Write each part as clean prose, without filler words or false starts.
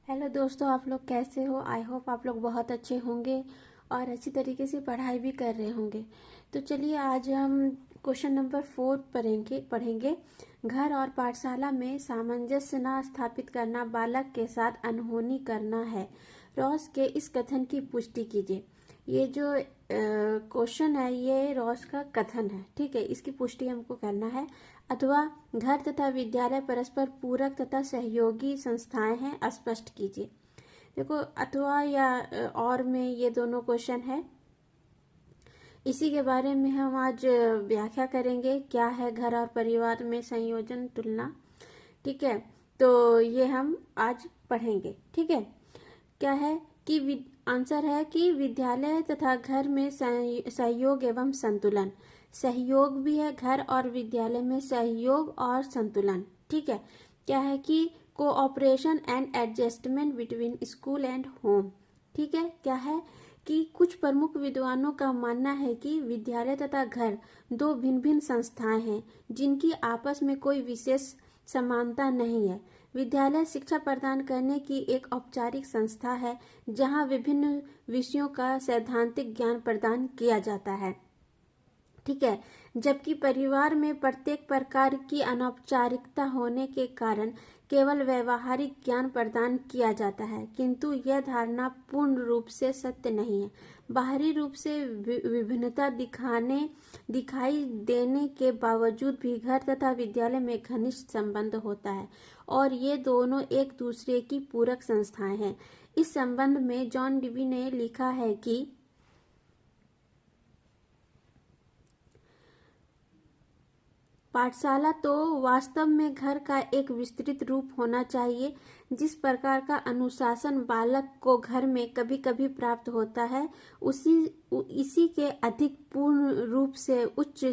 Hello दोस्तों, आप लोग कैसे हो। आई होप आप लोग बहुत अच्छे होंगे और अच्छी तरीके से पढ़ाई भी कर रहे होंगे। तो चलिए आज हम क्वेश्चन नंबर 4 पढ़ेंगे। घर और पाठशाला में सामंजस्य न स्थापित करना बालक के साथ अनहोनी करना है। रॉस के इस कथन की पुष्टि कीजिए। ये जो क्वेश्चन है ये रॉस का कथन है, ठीक है। इसकी पुष्टि हमको करना है। अथवा घर तथा विद्यालय परस्पर पूरक तथा सहयोगी संस्थाएं हैं, स्पष्ट कीजिए। देखो, अथवा या और में ये दोनों क्वेश्चन है। इसी के बारे में हम आज व्याख्या करेंगे। क्या है घर और परिवार में संयोजन तुलना, ठीक है। तो ये हम आज पढ़ेंगे, ठीक है। क्या है कि आंसर है कि विद्यालय तथा घर में सहयोग एवं संतुलन। सहयोग भी है घर और विद्यालय में, सहयोग और संतुलन, ठीक है। क्या है कि cooperation and adjustment between school and home, ठीक है। क्या है कि कुछ प्रमुख विद्वानों का मानना है कि विद्यालय तथा घर दो भिन्न भिन्न संस्थाएं हैं जिनकी आपस में कोई विशेष समानता नहीं है। विद्यालय शिक्षा प्रदान करने की एक औपचारिक संस्था है जहां विभिन्न विषयों का सैद्धांतिक ज्ञान प्रदान किया जाता है, ठीक है। जबकि परिवार में प्रत्येक प्रकार की अनौपचारिकता होने के कारण केवल व्यवहारिक ज्ञान प्रदान किया जाता है, किंतु यह धारणा पूर्ण रूप से सत्य नहीं है। बाहरी रूप से विभिन्नता दिखाई देने के बावजूद भी घर तथा विद्यालय में घनिष्ठ संबंध होता है और ये दोनों एक दूसरे की पूरक संस्थाएं हैं। इस संबंध में जॉन डीवी ने लिखा है कि पाठशाला तो वास्तव में घर का एक विस्तृत रूप होना चाहिए। जिस प्रकार का अनुशासन बालक को घर में कभी कभी प्राप्त होता है इसी के अधिक पूर्ण रूप से उच्च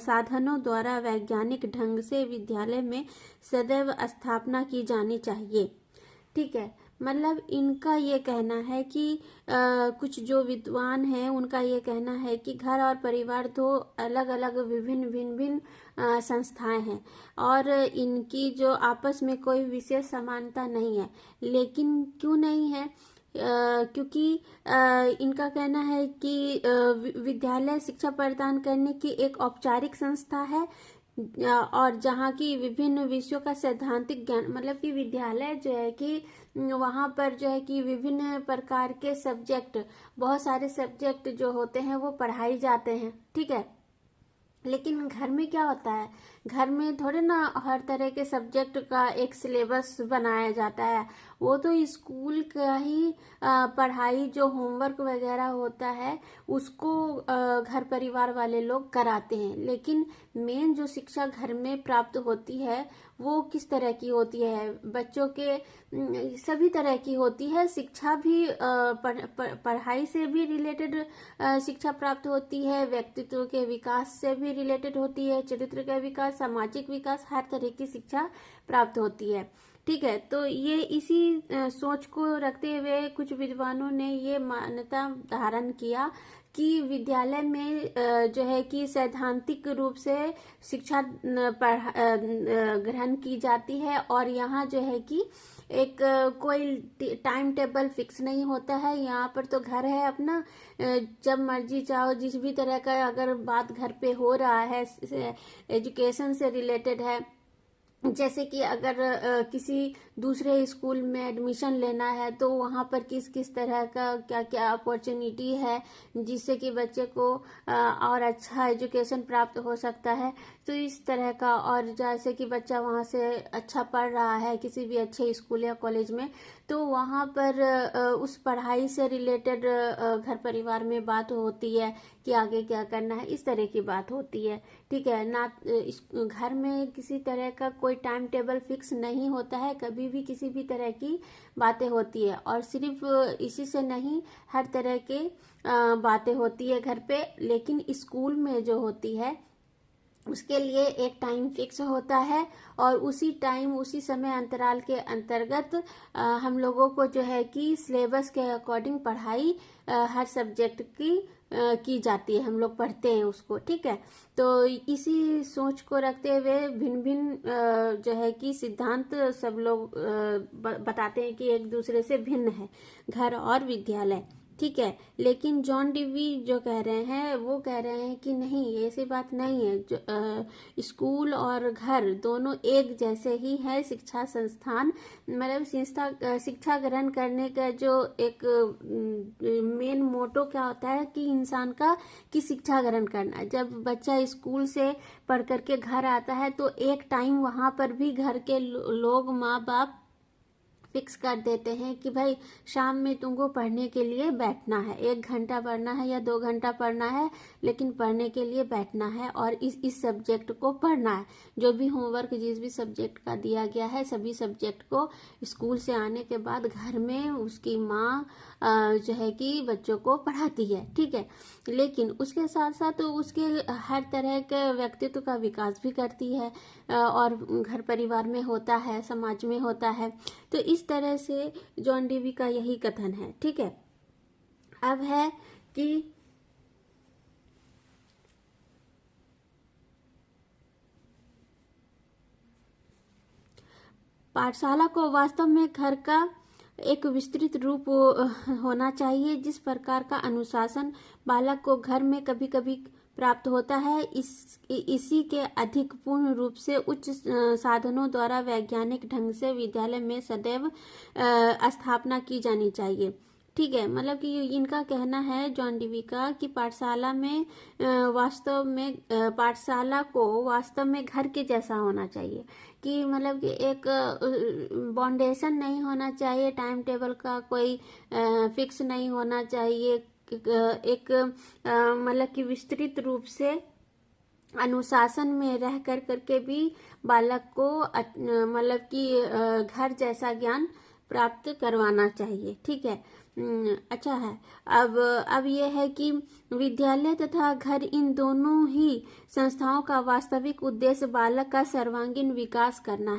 साधनों द्वारा वैज्ञानिक ढंग से विद्यालय में सदैव स्थापना की जानी चाहिए, ठीक है। मतलब इनका ये कहना है कि कुछ जो विद्वान हैं उनका ये कहना है कि घर और परिवार दो अलग अलग भिन्न संस्थाएं हैं और इनकी जो आपस में कोई विशेष समानता नहीं है। लेकिन क्यों नहीं है? क्योंकि इनका कहना है कि विद्यालय शिक्षा प्रदान करने की एक औपचारिक संस्था है और जहाँ की विभिन्न विषयों का सैद्धांतिक ज्ञान, मतलब कि विद्यालय जो है कि वहाँ पर जो है कि विभिन्न प्रकार के सब्जेक्ट, बहुत सारे सब्जेक्ट जो होते हैं वो पढ़ाई जाते हैं, ठीक है। लेकिन घर में क्या होता है, घर में थोड़े ना हर तरह के सब्जेक्ट का एक सिलेबस बनाया जाता है। वो तो स्कूल का ही पढ़ाई जो होमवर्क वगैरह होता है उसको घर परिवार वाले लोग कराते हैं। लेकिन मेन जो शिक्षा घर में प्राप्त होती है वो किस तरह की होती है, बच्चों के सभी तरह की होती है। शिक्षा भी पढ़ाई से भी रिलेटेड शिक्षा प्राप्त होती है, व्यक्तित्व के विकास से भी रिलेटेड होती है, चरित्र का विकास, सामाजिक विकास, हर तरह की शिक्षा प्राप्त होती है, ठीक है। तो ये इसी सोच को रखते हुए कुछ विद्वानों ने ये मान्यता धारण किया कि विद्यालय में जो है कि सैद्धांतिक रूप से शिक्षा ग्रहण की जाती है और यहाँ जो है कि एक कोई टाइम टेबल फिक्स नहीं होता है। यहाँ पर तो घर है अपना, जब मर्जी चाहो जिस भी तरह का अगर बात घर पे हो रहा है, एजुकेशन से रिलेटेड है, जैसे कि अगर किसी दूसरे स्कूल में एडमिशन लेना है तो वहाँ पर किस किस तरह का क्या क्या अपॉर्चुनिटी है जिससे कि बच्चे को और अच्छा एजुकेशन प्राप्त हो सकता है। तो इस तरह का, और जैसे कि बच्चा वहाँ से अच्छा पढ़ रहा है किसी भी अच्छे स्कूल या कॉलेज में, तो वहाँ पर उस पढ़ाई से रिलेटेड घर परिवार में बात होती है कि आगे क्या करना है, इस तरह की बात होती है, ठीक है ना। घर में किसी तरह का कोई टाइम टेबल फिक्स नहीं होता है, कभी भी किसी भी तरह की बातें होती है। और सिर्फ इसी से नहीं, हर तरह के बातें होती है घर पे। लेकिन स्कूल में जो होती है उसके लिए एक टाइम फिक्स होता है और उसी टाइम उसी समय अंतराल के अंतर्गत हम लोगों को जो है कि सिलेबस के अकॉर्डिंग पढ़ाई हर सब्जेक्ट की की जाती है, हम लोग पढ़ते हैं उसको, ठीक है। तो इसी सोच को रखते हुए भिन्न भिन्न जो है कि सिद्धांत सब लोग बताते हैं कि एक दूसरे से भिन्न है घर और विद्यालय, ठीक है। लेकिन जॉन डीवी जो कह रहे हैं वो कह रहे हैं कि नहीं, ऐसी बात नहीं है। स्कूल और घर दोनों एक जैसे ही है। शिक्षा संस्थान मतलब शिक्षा ग्रहण करने का जो एक मेन मोटो क्या होता है कि इंसान का कि शिक्षा ग्रहण करना। जब बच्चा स्कूल से पढ़ करके घर आता है तो एक टाइम वहां पर भी घर के लोग, माँ बाप फिक्स कर देते हैं कि भाई शाम में तुमको पढ़ने के लिए बैठना है, 1 घंटा पढ़ना है या 2 घंटा पढ़ना है, लेकिन पढ़ने के लिए बैठना है और इस सब्जेक्ट को पढ़ना है। जो भी होमवर्क जिस भी सब्जेक्ट का दिया गया है सभी सब्जेक्ट को स्कूल से आने के बाद घर में उसकी माँ जो है कि बच्चों को पढ़ाती है, ठीक है। लेकिन उसके साथ साथ उसके हर तरह के व्यक्तित्व का विकास भी करती है और घर परिवार में होता है, समाज में होता है। तो इस तरह से जॉन डीवी का यही कथन है, ठीक है। अब है कि पाठशाला को वास्तव में घर का एक विस्तृत रूप होना चाहिए। जिस प्रकार का अनुशासन बालक को घर में कभी कभी प्राप्त होता है, इसी के अधिक पूर्ण रूप से उच्च साधनों द्वारा वैज्ञानिक ढंग से विद्यालय में सदैव स्थापना की जानी चाहिए, ठीक है। मतलब कि इनका कहना है जॉन डीवी का कि पाठशाला में वास्तव में पाठशाला को वास्तव में घर के जैसा होना चाहिए, कि मतलब कि एक बाउंडेशन नहीं होना चाहिए, टाइम टेबल का कोई फिक्स नहीं होना चाहिए, एक मतलब कि विस्तृत रूप से अनुशासन में रह कर करके भी बालक को मतलब कि घर जैसा ज्ञान प्राप्त करवाना चाहिए, ठीक है। अच्छा है। अब यह है कि विद्यालय तथा घर इन दोनों ही संस्थाओं का वास्तविक उद्देश्य बालक का सर्वांगीण विकास करना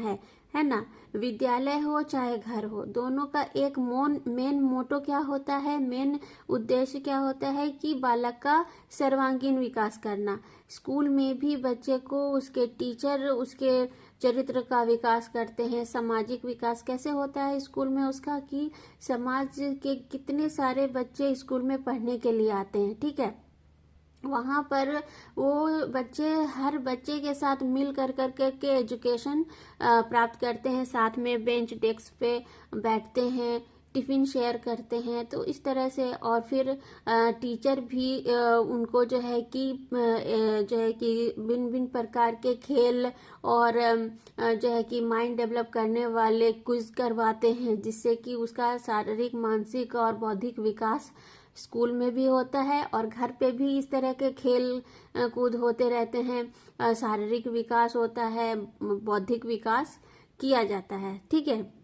है ना। विद्यालय हो चाहे घर हो, दोनों का एक मेन मोटो क्या होता है, मेन उद्देश्य क्या होता है कि बालक का सर्वांगीण विकास करना। स्कूल में भी बच्चे को उसके टीचर उसके चरित्र का विकास करते हैं। सामाजिक विकास कैसे होता है स्कूल में उसका, कि समाज के कितने सारे बच्चे स्कूल में पढ़ने के लिए आते हैं, ठीक है। वहाँ पर वो बच्चे हर बच्चे के साथ मिल कर के एजुकेशन प्राप्त करते हैं, साथ में बेंच डेस्क पे बैठते हैं, टिफिन शेयर करते हैं। तो इस तरह से और फिर टीचर भी उनको जो है कि भिन्न भिन्न प्रकार के खेल और जो है कि माइंड डेवलप करने वाले क्विज करवाते हैं, जिससे कि उसका शारीरिक, मानसिक और बौद्धिक विकास स्कूल में भी होता है और घर पे भी इस तरह के खेल कूद होते रहते हैं। शारीरिक विकास होता है, बौद्धिक विकास किया जाता है, ठीक है।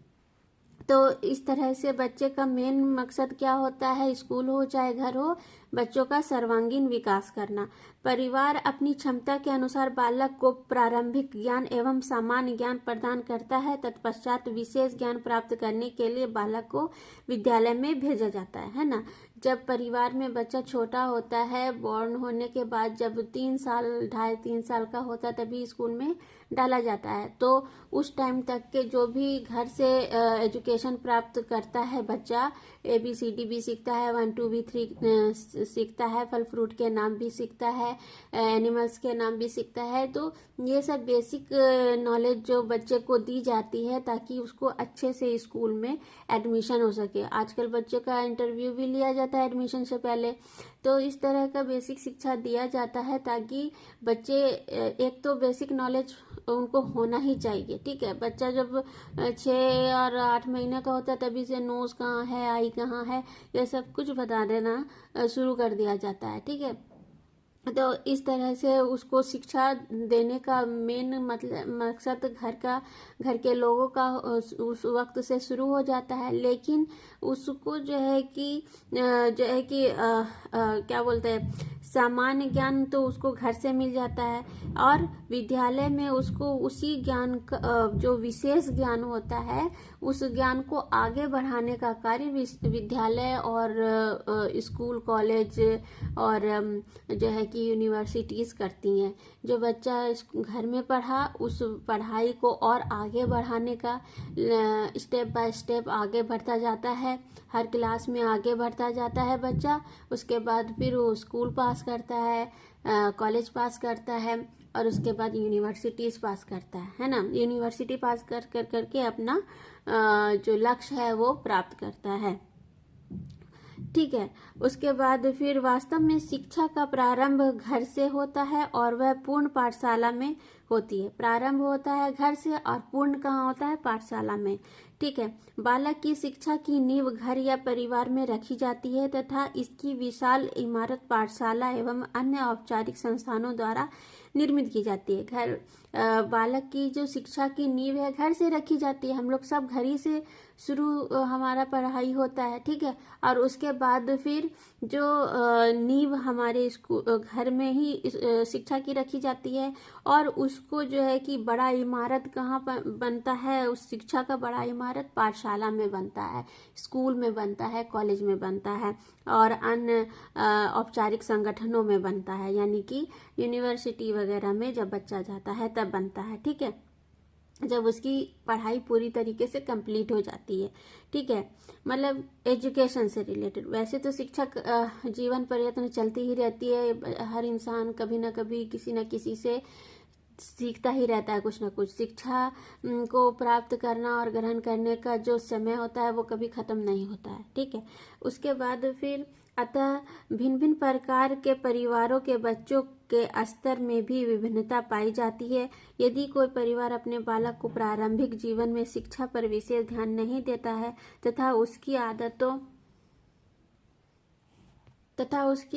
तो इस तरह से बच्चे का मेन मकसद क्या होता है, स्कूल हो चाहे घर हो, बच्चों का सर्वांगीण विकास करना। परिवार अपनी क्षमता के अनुसार बालक को प्रारंभिक ज्ञान एवं सामान्य ज्ञान प्रदान करता है। तत्पश्चात विशेष ज्ञान प्राप्त करने के लिए बालक को विद्यालय में भेजा जाता है ना। जब परिवार में बच्चा छोटा होता है, बॉर्न होने के बाद जब 3 साल 2.5-3 साल का होता है तभी स्कूल में डाला जाता है। तो उस टाइम तक के जो भी घर से एजुकेशन प्राप्त करता है बच्चा, ABCD भी सीखता है, 1 2 भी 3 सीखता है, फल फ्रूट के नाम भी सीखता है, एनिमल्स के नाम भी सीखता है। तो ये सब बेसिक नॉलेज जो बच्चे को दी जाती है ताकि उसको अच्छे से स्कूल में एडमिशन हो सके। आजकल बच्चे का इंटरव्यू भी लिया जाता है एडमिशन से पहले। तो इस तरह का बेसिक शिक्षा दिया जाता है ताकि बच्चे एक तो बेसिक नॉलेज उनको होना ही चाहिए, ठीक है। बच्चा जब 6 और 8 महीने का होता है तभी से नोज कहाँ है, आई कहाँ है, ये सब कुछ बता देना शुरू कर दिया जाता है, ठीक है। तो इस तरह से उसको शिक्षा देने का मेन मतलब मकसद घर के लोगों का उस वक्त से शुरू हो जाता है। लेकिन उसको जो है कि क्या बोलते हैं, सामान्य ज्ञान तो उसको घर से मिल जाता है, और विद्यालय में उसको उसी ज्ञान का जो विशेष ज्ञान होता है उस ज्ञान को आगे बढ़ाने का कार्य विद्यालय और स्कूल कॉलेज और जो है कि यूनिवर्सिटीज करती हैं। जो बच्चा घर में पढ़ा उस पढ़ाई को और आगे बढ़ाने का स्टेप बाय स्टेप आगे बढ़ता जाता है, हर क्लास में आगे बढ़ता जाता है बच्चा। उसके बाद फिर वो स्कूल पास करता है, कॉलेज पास करता है, और उसके बाद यूनिवर्सिटीज पास करता है ना। यूनिवर्सिटी पास कर कर करके अपना जो लक्ष्य है वो प्राप्त करता है। ठीक है। उसके बाद फिर वास्तव में शिक्षा का प्रारंभ घर से होता है और वह पूर्ण पाठशाला में होती है। प्रारंभ होता है घर से और पूर्ण कहाँ होता है? पाठशाला में। ठीक है। बालक की शिक्षा की नींव घर या परिवार में रखी जाती है तथा इसकी विशाल इमारत पाठशाला एवं अन्य औपचारिक संस्थानों द्वारा निर्मित की जाती है। घर बालक की जो शिक्षा की नींव है घर से रखी जाती है। हम लोग सब घर ही से शुरू हमारा पढ़ाई होता है। ठीक है। और उसके बाद फिर जो नींव हमारे स्कूल घर में ही शिक्षा की रखी जाती है, और उसको जो है कि बड़ा इमारत कहाँ पर बनता है? उस शिक्षा का बड़ा इमारत पाठशाला में बनता है, स्कूल में बनता है, कॉलेज में बनता है, और अन्य औपचारिक संगठनों में बनता है, यानी कि यूनिवर्सिटी वगैरह में जब बच्चा जाता है तब बनता है। ठीक है। जब उसकी पढ़ाई पूरी तरीके से कंप्लीट हो जाती है। ठीक है। मतलब एजुकेशन से रिलेटेड। वैसे तो शिक्षा जीवन पर्यंत चलती ही रहती है। हर इंसान कभी ना कभी किसी न किसी से सीखता ही रहता है कुछ ना कुछ। शिक्षा को प्राप्त करना और ग्रहण करने का जो समय होता है वो कभी खत्म नहीं होता है। ठीक है। उसके बाद फिर अतः भिन्न भिन्न प्रकार के परिवारों के बच्चों के स्तर में भी विभिन्नता पाई जाती है। यदि कोई परिवार अपने बालक को प्रारंभिक जीवन में शिक्षा पर विशेष ध्यान नहीं देता है तथा उसकी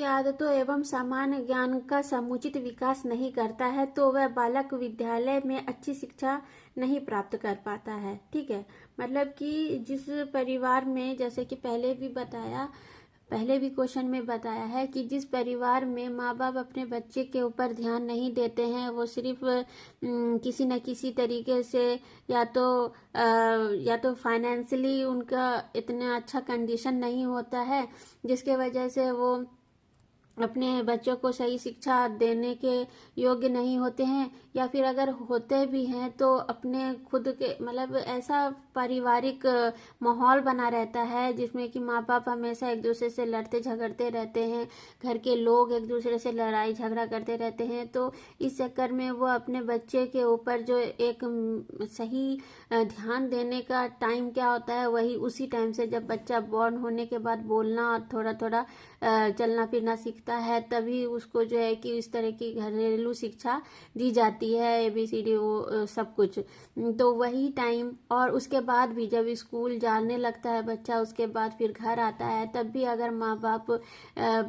आदतों एवं सामान्य ज्ञान का समुचित विकास नहीं करता है तो वह बालक विद्यालय में अच्छी शिक्षा नहीं प्राप्त कर पाता है। ठीक है। मतलब कि जिस परिवार में, जैसे कि पहले भी क्वेश्चन में बताया है कि जिस परिवार में माँ बाप अपने बच्चे के ऊपर ध्यान नहीं देते हैं, वो सिर्फ किसी न किसी तरीके से या तो फाइनेंशियली उनका इतना अच्छा कंडीशन नहीं होता है जिसके वजह से वो अपने बच्चों को सही शिक्षा देने के योग्य नहीं होते हैं, या फिर अगर होते भी हैं तो अपने खुद के मतलब ऐसा पारिवारिक माहौल बना रहता है जिसमें कि माँ बाप हमेशा एक दूसरे से लड़ते झगड़ते रहते हैं, घर के लोग एक दूसरे से लड़ाई झगड़ा करते रहते हैं। तो इस चक्कर में वो अपने बच्चे के ऊपर जो एक सही ध्यान देने का टाइम क्या होता है, वही उसी टाइम से जब बच्चा बॉर्न होने के बाद बोलना और थोड़ा थोड़ा चलना फिरना सीखता है, तभी उसको जो है कि इस तरह की घरेलू शिक्षा दी जाती है, ABCD वो सब कुछ। तो वही टाइम, और उसके बाद भी जब स्कूल जाने लगता है बच्चा, उसके बाद फिर घर आता है, तब भी अगर माँ बाप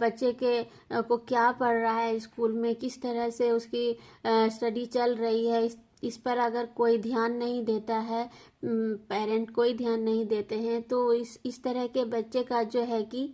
बच्चे के को क्या पढ़ रहा है स्कूल में, किस तरह से उसकी स्टडी चल रही है, इस पर अगर कोई ध्यान नहीं देता है, पेरेंट कोई ध्यान नहीं देते हैं, तो इस तरह के बच्चे का जो है कि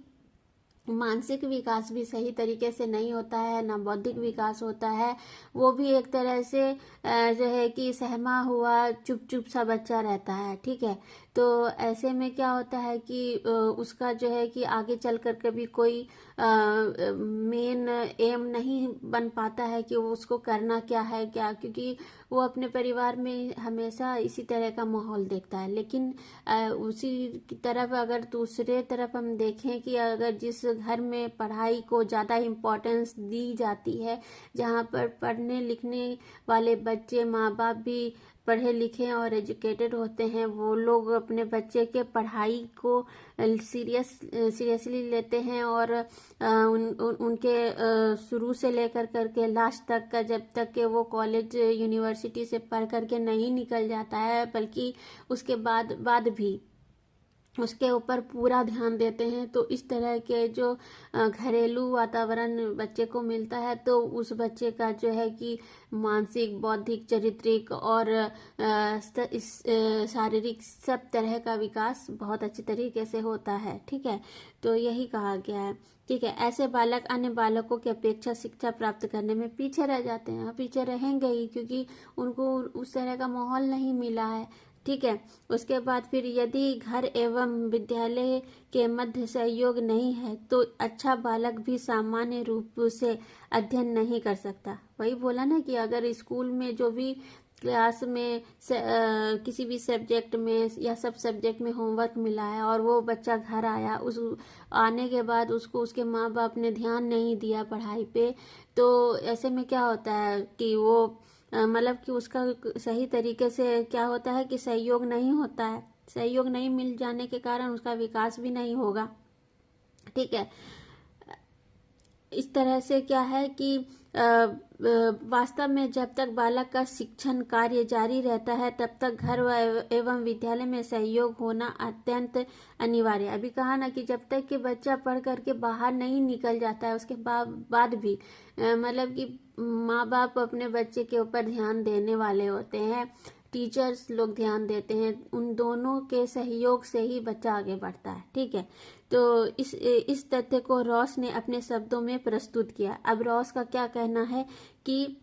मानसिक विकास भी सही तरीके से नहीं होता है, ना बौद्धिक विकास होता है। वो भी एक तरह से जो है कि सहमा हुआ चुप चुप सा बच्चा रहता है। ठीक है। तो ऐसे में क्या होता है कि उसका जो है कि आगे चल कर कभी कोई मेन एम नहीं बन पाता है कि वो उसको करना क्या है क्या, क्योंकि वो अपने परिवार में हमेशा इसी तरह का माहौल देखता है। लेकिन उसी की तरफ अगर दूसरे तरफ हम देखें कि अगर जिस घर में पढ़ाई को ज़्यादा इम्पोर्टेंस दी जाती है, जहाँ पर पढ़ने लिखने वाले बच्चे, माँ बाप भी पढ़े लिखे और एजुकेटेड होते हैं, वो लोग अपने बच्चे के पढ़ाई को सीरियसली लेते हैं, और उनके शुरू से लेकर करके लास्ट तक का, जब तक के वो कॉलेज यूनिवर्सिटी से पढ़ करके नहीं निकल जाता है, बल्कि उसके बाद भी उसके ऊपर पूरा ध्यान देते हैं। तो इस तरह के जो घरेलू वातावरण बच्चे को मिलता है तो उस बच्चे का जो है कि मानसिक, बौद्धिक, चारित्रिक और शारीरिक सब तरह का विकास बहुत अच्छे तरीके से होता है। ठीक है, तो यही कहा गया है। ठीक है, ऐसे बालक अन्य बालकों की अपेक्षा शिक्षा प्राप्त करने में पीछे रह जाते हैं। पीछे रहेंगे ही, क्योंकि उनको उस तरह का माहौल नहीं मिला है। ठीक है, उसके बाद फिर यदि घर एवं विद्यालय के मध्य सहयोग नहीं है तो अच्छा बालक भी सामान्य रूप से अध्ययन नहीं कर सकता। वही बोला ना कि अगर स्कूल में जो भी क्लास में किसी भी सब्जेक्ट में या सब सब्जेक्ट में होमवर्क मिला है और वो बच्चा घर आया, उस आने के बाद उसको उसके माँ बाप ने ध्यान नहीं दिया पढ़ाई पे, तो ऐसे में क्या होता है कि वो मतलब कि उसका सही तरीके से क्या होता है कि सहयोग नहीं होता है। सहयोग नहीं मिल जाने के कारण उसका विकास भी नहीं होगा। ठीक है, इस तरह से क्या है कि वास्तव में जब तक बालक का शिक्षण कार्य जारी रहता है तब तक घर एवं विद्यालय में सहयोग होना अत्यंत अनिवार्य। अभी कहा ना कि जब तक कि बच्चा पढ़ करके बाहर नहीं निकल जाता है उसके बाद भी मतलब कि माँ बाप अपने बच्चे के ऊपर ध्यान देने वाले होते हैं, टीचर्स लोग ध्यान देते हैं, उन दोनों के सहयोग से ही बच्चा आगे बढ़ता है। ठीक है, तो इस तथ्य को रॉस ने अपने शब्दों में प्रस्तुत किया। अब रॉस का क्या कहना है कि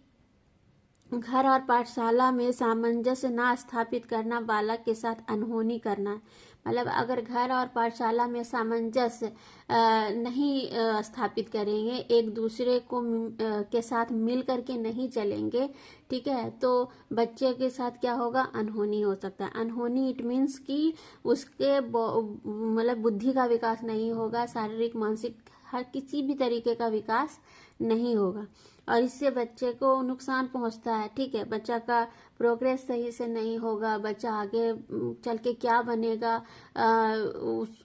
घर और पाठशाला में सामंजस्य ना स्थापित करना बालक के साथ अनहोनी करना। मतलब अगर घर और पाठशाला में सामंजस्य नहीं स्थापित करेंगे, एक दूसरे को के साथ मिल करके नहीं चलेंगे, ठीक है, तो बच्चे के साथ क्या होगा, अनहोनी हो सकता है। अनहोनी इट मीन्स कि उसके मतलब बुद्धि का विकास नहीं होगा, शारीरिक, मानसिक, हर किसी भी तरीके का विकास नहीं होगा और इससे बच्चे को नुकसान पहुंचता है। ठीक है, बच्चा का प्रोग्रेस सही से नहीं होगा, बच्चा आगे चल के क्या बनेगा,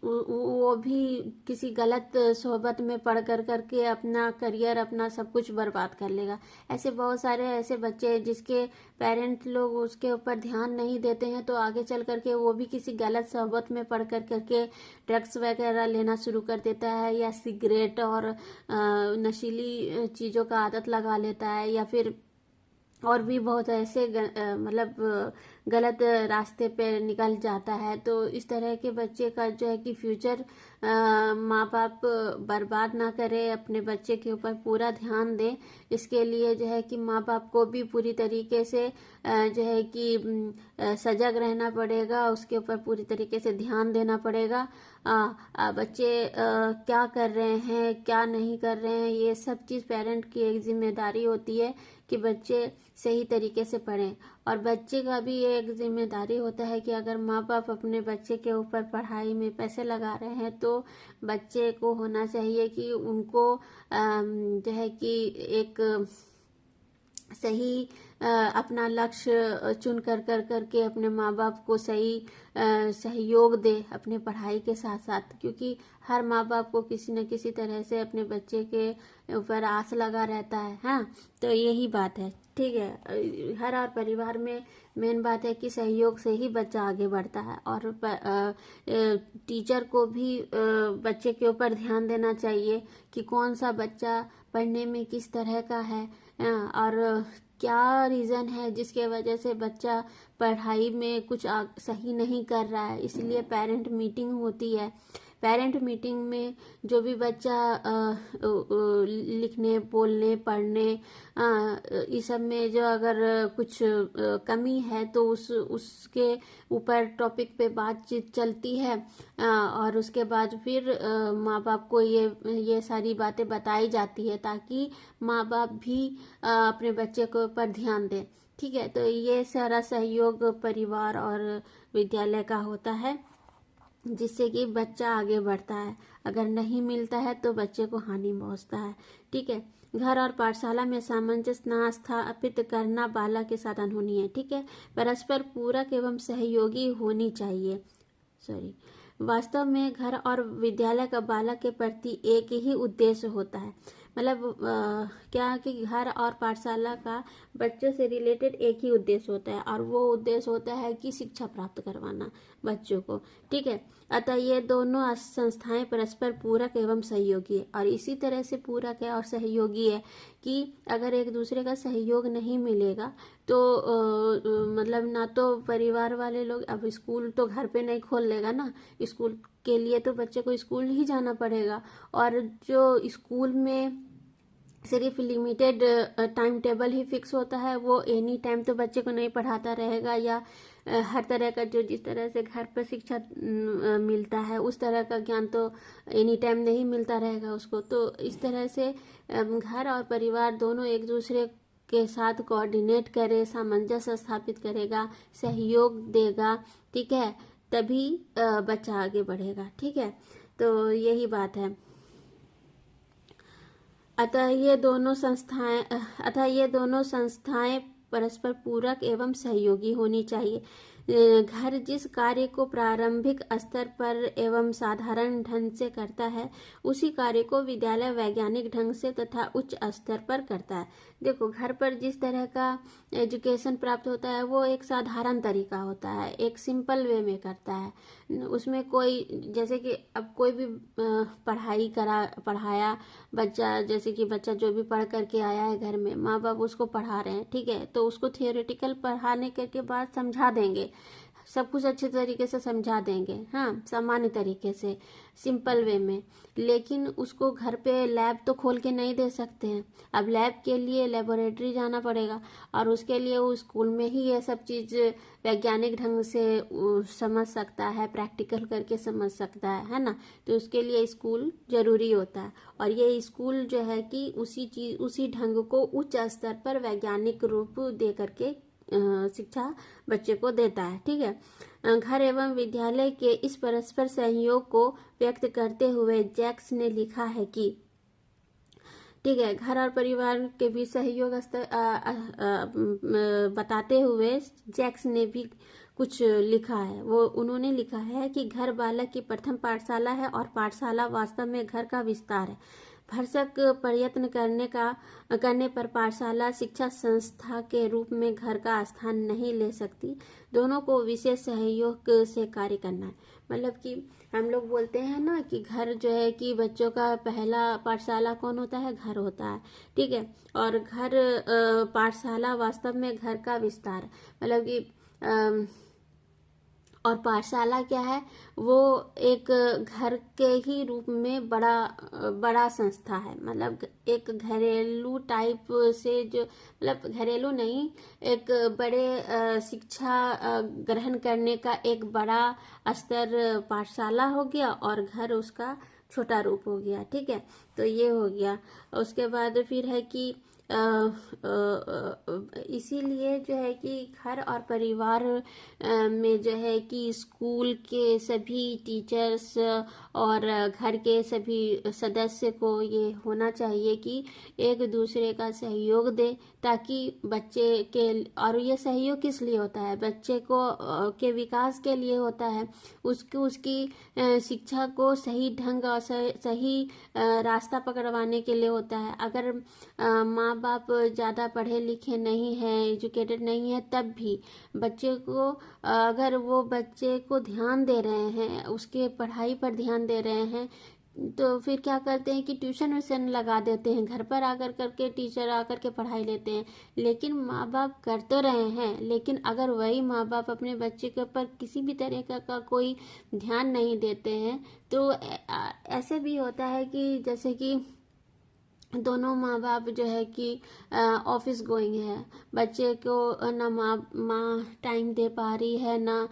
वो भी किसी गलत सोहबत में पढ़ करके अपना करियर, अपना सब कुछ बर्बाद कर लेगा। ऐसे बहुत सारे ऐसे बच्चे जिसके पेरेंट लोग उसके ऊपर ध्यान नहीं देते हैं तो आगे चल करके वो भी किसी गलत सोहबत में पढ़ करके ड्रग्स वगैरह लेना शुरू कर देता है या सिगरेट और नशीली चीज़ों का आदत लगा लेता है या फिर और भी बहुत ऐसे मतलब गलत रास्ते पे निकल जाता है। तो इस तरह के बच्चे का जो है कि फ्यूचर माँ बाप बर्बाद ना करे, अपने बच्चे के ऊपर पूरा ध्यान दे। इसके लिए जो है कि माँ बाप को भी पूरी तरीके से जो है कि सजग रहना पड़ेगा, उसके ऊपर पूरी तरीके से ध्यान देना पड़ेगा। बच्चे क्या कर रहे हैं, क्या नहीं कर रहे हैं, ये सब चीज़ पेरेंट की एक जिम्मेदारी होती है कि बच्चे सही तरीके से पढ़ें। और बच्चे का भी एक जिम्मेदारी होता है कि अगर माँ बाप अपने बच्चे के ऊपर पढ़ाई में पैसे लगा रहे हैं तो बच्चे को होना चाहिए कि उनको जो है कि एक सही अपना लक्ष्य चुन करके अपने माँ बाप को सही सहयोग दे अपने पढ़ाई के साथ साथ, क्योंकि हर माँ बाप को किसी न किसी तरह से अपने बच्चे के ऊपर आस लगा रहता है। हाँ, तो यही बात है। ठीक है, हर और परिवार में मेन बात है कि सहयोग से ही बच्चा आगे बढ़ता है और टीचर को भी बच्चे के ऊपर ध्यान देना चाहिए कि कौन सा बच्चा पढ़ने में किस तरह का है और क्या रीज़न है जिसके वजह से बच्चा पढ़ाई में कुछ सही नहीं कर रहा है। इसलिए पेरेंट मीटिंग होती है। पेरेंट मीटिंग में जो भी बच्चा लिखने, बोलने, पढ़ने इस सब में जो अगर कुछ कमी है तो उसके ऊपर टॉपिक पे बातचीत चलती है और उसके बाद फिर माँ बाप को ये सारी बातें बताई जाती है ताकि माँ बाप भी अपने बच्चे के ऊपर ध्यान दें। ठीक है, तो ये सारा सहयोग परिवार और विद्यालय का होता है जिससे कि बच्चा आगे बढ़ता है। अगर नहीं मिलता है तो बच्चे को हानि पहुंचता है। ठीक है, घर और पाठशाला में सामंजस्य न स्थापित करना बालक के साथ अनहोनी है। ठीक है, परस्पर पूरक एवं सहयोगी होनी चाहिए। वास्तव में घर और विद्यालय का बालक के प्रति एक ही उद्देश्य होता है। मतलब क्या कि घर और पाठशाला का बच्चों से रिलेटेड एक ही उद्देश्य होता है, और वो उद्देश्य होता है कि शिक्षा प्राप्त करवाना बच्चों को। ठीक है, अतः ये दोनों संस्थाएं परस्पर पूरक एवं सहयोगी है, और इसी तरह से पूरक है और सहयोगी है कि अगर एक दूसरे का सहयोग नहीं मिलेगा तो मतलब ना तो परिवार वाले लोग, अब स्कूल तो घर पे नहीं खोल लेगा ना, स्कूल के लिए तो बच्चे को स्कूल ही जाना पड़ेगा, और जो स्कूल में सिर्फ लिमिटेड टाइम टेबल ही फिक्स होता है, वो एनी टाइम तो बच्चे को नहीं पढ़ाता रहेगा, या हर तरह का जो जिस तरह से घर पर शिक्षा मिलता है उस तरह का ज्ञान तो एनी टाइम नहीं मिलता रहेगा उसको। तो इस तरह से घर और परिवार दोनों एक दूसरे के साथ कोऑर्डिनेट करे, सामंजस्य स्थापित करेगा, सहयोग देगा, ठीक है, तभी बच्चा आगे बढ़ेगा। ठीक है, तो यही बात है। अतः ये दोनों संस्थाएं परस्पर पूरक एवं सहयोगी होनी चाहिए। घर जिस कार्य को प्रारंभिक स्तर पर एवं साधारण ढंग से करता है, उसी कार्य को विद्यालय वैज्ञानिक ढंग से तथा उच्च स्तर पर करता है। देखो, घर पर जिस तरह का एजुकेशन प्राप्त होता है वो एक साधारण तरीका होता है, एक सिंपल वे में करता है। उसमें कोई, जैसे कि अब कोई भी पढ़ाया बच्चा, जैसे कि बच्चा जो भी पढ़ करके आया है घर में, माँ बाप उसको पढ़ा रहे हैं, ठीक है, तो उसको थियोरेटिकल पढ़ाने के बाद समझा देंगे, सब कुछ अच्छे तरीके से समझा देंगे, हाँ, सामान्य तरीके से, सिंपल वे में। लेकिन उसको घर पे लैब तो खोल के नहीं दे सकते हैं। अब लैब के लिए लेबोरेटरी जाना पड़ेगा, और उसके लिए वो स्कूल में ही ये सब चीज़ वैज्ञानिक ढंग से समझ सकता है, प्रैक्टिकल करके समझ सकता है ना। तो उसके लिए स्कूल जरूरी होता है, और ये स्कूल जो है कि उसी ढंग को उच्च स्तर पर वैज्ञानिक रूप दे करके शिक्षा बच्चे को देता है। ठीक है, घर एवं विद्यालय के इस परस्पर सहयोग को व्यक्त करते हुए जैक्स ने लिखा है कि, ठीक है, घर और परिवार के बीच सहयोग बताते हुए जैक्स ने भी कुछ लिखा है। वो उन्होंने लिखा है कि घर बालक की प्रथम पाठशाला है और पाठशाला वास्तव में घर का विस्तार है। भरसक प्रयत्न करने पर पाठशाला शिक्षा संस्था के रूप में घर का स्थान नहीं ले सकती। दोनों को विशेष सहयोग से कार्य करना है। मतलब कि हम लोग बोलते हैं ना कि घर जो है कि बच्चों का पहला पाठशाला कौन होता है? घर होता है, ठीक है। और घर पाठशाला वास्तव में घर का विस्तार, मतलब कि और पाठशाला क्या है? वो एक घर के ही रूप में बड़ा संस्था है। मतलब एक घरेलू टाइप से, जो मतलब घरेलू नहीं, एक बड़े शिक्षा ग्रहण करने का एक बड़ा स्तर पाठशाला हो गया, और घर उसका छोटा रूप हो गया। ठीक है, तो ये हो गया। उसके बाद फिर है कि इसीलिए जो है कि घर और परिवार में जो है कि स्कूल के सभी टीचर्स और घर के सभी सदस्य को ये होना चाहिए कि एक दूसरे का सहयोग दे, ताकि बच्चे के, और ये सहयोग किस लिए होता है? बच्चे को के विकास के लिए होता है, उसकी शिक्षा को सही ढंग और सही रास्ता पकड़वाने के लिए होता है। अगर माँ बाप ज़्यादा पढ़े लिखे नहीं हैं, एजुकेटेड नहीं है, तब भी बच्चे को, अगर वो बच्चे को ध्यान दे रहे हैं, उसके पढ़ाई पर ध्यान दे रहे हैं, तो फिर क्या करते हैं कि ट्यूशन व्यूशन लगा देते हैं, घर पर आकर करके टीचर आकर के पढ़ाई लेते हैं। लेकिन माँ बाप कर तो रहे हैं, लेकिन अगर वही माँ बाप अपने बच्चे के ऊपर किसी भी तरह का कोई ध्यान नहीं देते हैं, तो ऐसे भी होता है कि जैसे कि दोनों माँ बाप जो है कि ऑफिस गोइंग है, बच्चे को ना माँ टाइम दे पा रही है, ना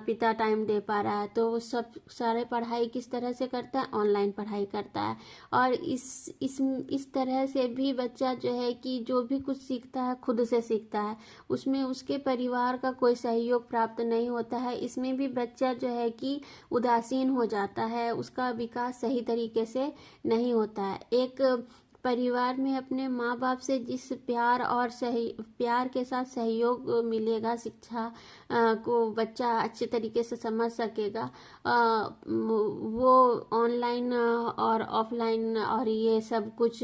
पिता टाइम दे पा रहा है, तो वो सब सारे पढ़ाई किस तरह से करता है? ऑनलाइन पढ़ाई करता है। और इस तरह से भी बच्चा जो है कि जो भी कुछ सीखता है खुद से सीखता है, उसमें उसके परिवार का कोई सहयोग प्राप्त नहीं होता है। इसमें भी बच्चा जो है कि उदासीन हो जाता है, उसका विकास सही तरीके से नहीं होता है। एक परिवार में अपने माँ बाप से जिस प्यार के साथ सहयोग मिलेगा, शिक्षा को बच्चा अच्छे तरीके से समझ सकेगा, वो ऑनलाइन और ऑफलाइन और ये सब कुछ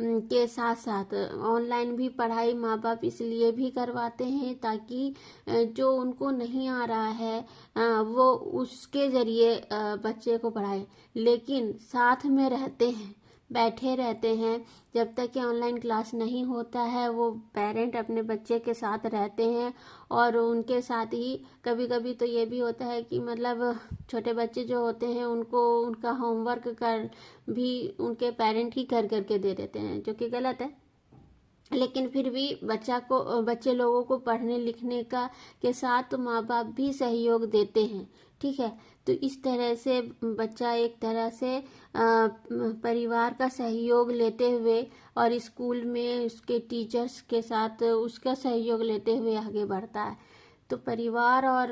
के साथ साथ ऑनलाइन भी पढ़ाई माँ बाप इसलिए भी करवाते हैं ताकि जो उनको नहीं आ रहा है वो उसके जरिए बच्चे को पढ़ाए, लेकिन साथ में रहते हैं, बैठे रहते हैं। जब तक कि ऑनलाइन क्लास नहीं होता है वो पेरेंट अपने बच्चे के साथ रहते हैं और उनके साथ ही कभी कभी तो ये भी होता है कि मतलब छोटे बच्चे जो होते हैं उनको उनका होमवर्क कर भी उनके पेरेंट ही कर करके दे देते हैं, जो कि गलत है। लेकिन फिर भी बच्चे लोगों को पढ़ने लिखने का के साथ माँ बाप भी सहयोग देते हैं, ठीक है। तो इस तरह से बच्चा एक तरह से परिवार का सहयोग लेते हुए और स्कूल में उसके टीचर्स के साथ उसका सहयोग लेते हुए आगे बढ़ता है। तो परिवार और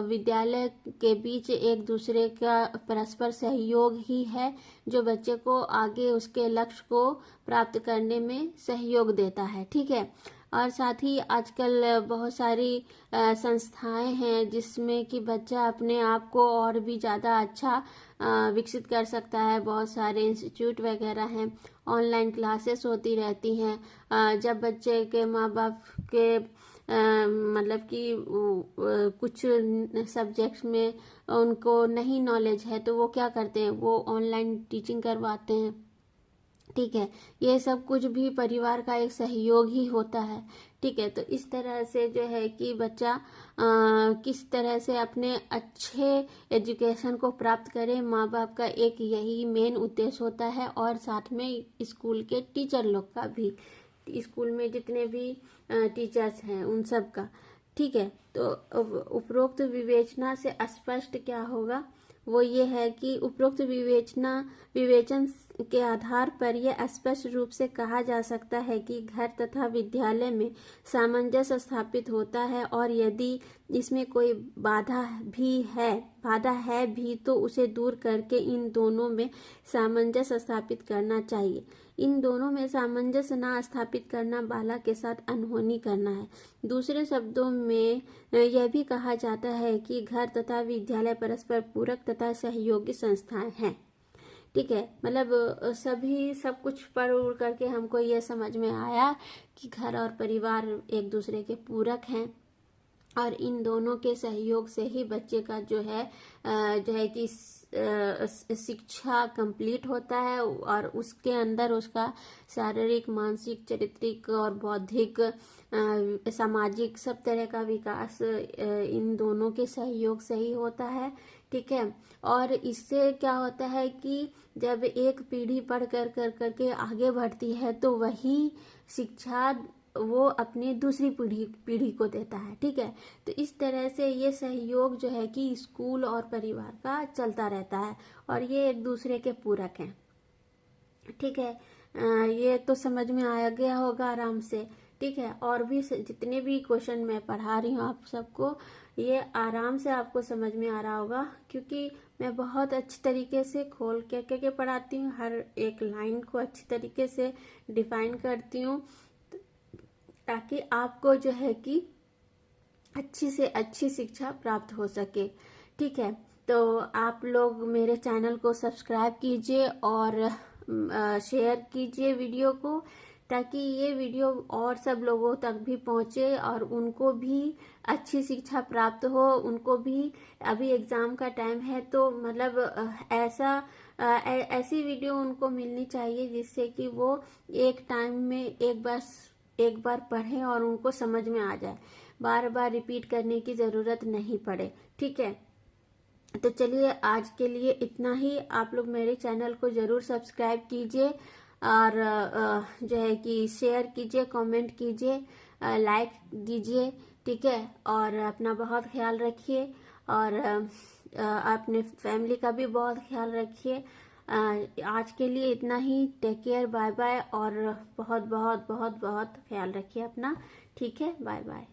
विद्यालय के बीच एक दूसरे का परस्पर सहयोग ही है जो बच्चे को आगे उसके लक्ष्य को प्राप्त करने में सहयोग देता है, ठीक है। और साथ ही आजकल बहुत सारी संस्थाएं हैं जिसमें कि बच्चा अपने आप को और भी ज़्यादा अच्छा विकसित कर सकता है। बहुत सारे इंस्टीट्यूट वगैरह हैं, ऑनलाइन क्लासेस होती रहती हैं। जब बच्चे के माँ बाप के मतलब कि कुछ सब्जेक्ट्स में उनको नहीं नॉलेज है तो वो क्या करते हैं, वो ऑनलाइन टीचिंग करवाते हैं, ठीक है। ये सब कुछ भी परिवार का एक सहयोग ही होता है, ठीक है। तो इस तरह से जो है कि बच्चा किस तरह से अपने अच्छे एजुकेशन को प्राप्त करे, माँ बाप का एक यही मेन उद्देश्य होता है। और साथ में स्कूल के टीचर लोग का भी, स्कूल में जितने भी टीचर्स हैं उन सब का, ठीक है। तो उपरोक्त विवेचना से स्पष्ट क्या होगा, वो ये है कि उपरोक्त विवेचन के आधार पर यह स्पष्ट रूप से कहा जा सकता है कि घर तथा विद्यालय में सामंजस्य स्थापित होता है और यदि इसमें कोई बाधा है भी तो उसे दूर करके इन दोनों में सामंजस्य स्थापित करना चाहिए। इन दोनों में सामंजस्य ना स्थापित करना बालक के साथ अनहोनी करना है। दूसरे शब्दों में यह भी कहा जाता है कि घर तथा विद्यालय परस्पर पूरक तथा सहयोगी संस्थाएं हैं, ठीक है। मतलब सब कुछ पढ़ उड़ करके हमको ये समझ में आया कि घर और परिवार एक दूसरे के पूरक हैं और इन दोनों के सहयोग से ही बच्चे का जो है कि शिक्षा कंप्लीट होता है और उसके अंदर उसका शारीरिक, मानसिक, चारित्रिक और बौद्धिक, सामाजिक सब तरह का विकास इन दोनों के सहयोग से ही होता है, ठीक है। और इससे क्या होता है कि जब एक पीढ़ी पढ़ कर करके आगे बढ़ती है तो वही शिक्षा वो अपनी दूसरी पीढ़ी को देता है, ठीक है। तो इस तरह से ये सहयोग जो है कि स्कूल और परिवार का चलता रहता है और ये एक दूसरे के पूरक हैं, ठीक है। ये तो समझ में आ गया होगा आराम से, ठीक है। और भी जितने भी क्वेश्चन मैं पढ़ा रही हूँ आप सबको, ये आराम से आपको समझ में आ रहा होगा क्योंकि मैं बहुत अच्छी तरीके से खोल के पढ़ाती हूँ, हर एक लाइन को अच्छी तरीके से डिफाइन करती हूँ ताकि आपको जो है कि अच्छी से अच्छी शिक्षा प्राप्त हो सके, ठीक है। तो आप लोग मेरे चैनल को सब्सक्राइब कीजिए और शेयर कीजिए वीडियो को ताकि ये वीडियो और सब लोगों तक भी पहुंचे और उनको भी अच्छी शिक्षा प्राप्त हो। उनको भी अभी एग्ज़ाम का टाइम है तो मतलब ऐसी वीडियो उनको मिलनी चाहिए जिससे कि वो एक टाइम में एक बार पढ़ें और उनको समझ में आ जाए, बार बार रिपीट करने की ज़रूरत नहीं पड़े, ठीक है। तो चलिए आज के लिए इतना ही। आप लोग मेरे चैनल को ज़रूर सब्सक्राइब कीजिए और जो है कि शेयर कीजिए, कमेंट कीजिए, लाइक दीजिए, ठीक है। और अपना बहुत ख्याल रखिए और अपने फैमिली का भी बहुत ख्याल रखिए। आज के लिए इतना ही। टेक केयर, बाय बाय और बहुत बहुत बहुत बहुत ख्याल रखिए अपना, ठीक है। Bye bye.